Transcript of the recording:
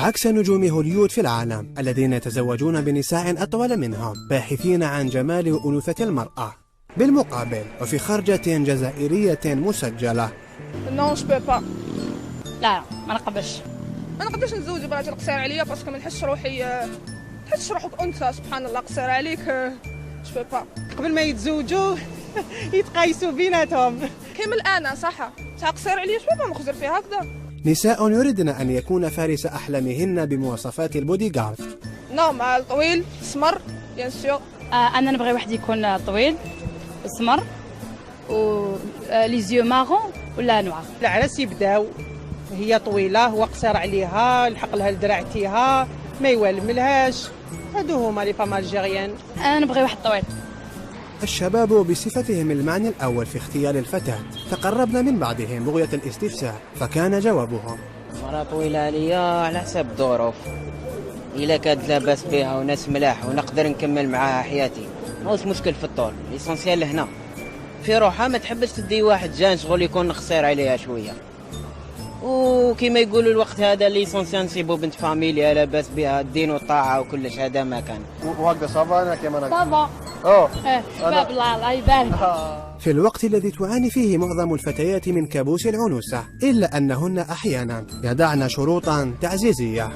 عكس نجوم هوليود في العالم الذين يتزوجون بنساء أطول منهم باحثين عن جمال وأنوثة المرأة. بالمقابل وفي خرجة جزائرية مسجلة نو جو بو با، لا ما نقبلش. ما نقدرش نتزوج براجل قصير عليا باسكو ما نحسش روحك انثى. سبحان الله قصير عليك جو بو با. قبل ما يتزوجوا يتقايسوا بيناتهم. كيما الان صح قصير عليا شو با نخزر فيه هكذا. نساء يردن أن يكون فارس أحلامهن بمواصفات البودي جارد. نورمال طويل سمر بيان سور. انا نبغي واحد يكون طويل اسمر و لي زيو مارون ولا نوار. العرس يبداو هي طويله هو قصير عليها، لحق لها لدراعتيها، ما يولملهاش. هادو هما لي فام الجيريان. انا نبغي واحد طويل. الشباب بصفتهم المعني الأول في اختيار الفتاة تقربنا من بعضهم بغية الاستفسار، فكان جوابهم: مرة طويلة عليا على حسب الظروف، إلا كانت لاباس بها وناس ملاح ونقدر نكمل معاها حياتي ماهوش مشكل في الطول. ليسونسيال هنا في روحها ما تحبش تدي واحد جان شغل يكون قصير عليها شوية، وكما يقولوا الوقت هذا ليسونسيال نصيبوا بنت فاميليا لاباس بها الدين والطاعة وكلش. هذا ما كان وهكذا صافا. انا كيما انا صافا. شباب الله يبارك. في الوقت الذي تعاني فيه معظم الفتيات من كابوس العنوسة، إلا أنهن أحيانا يضعن شروطا تعزيزية.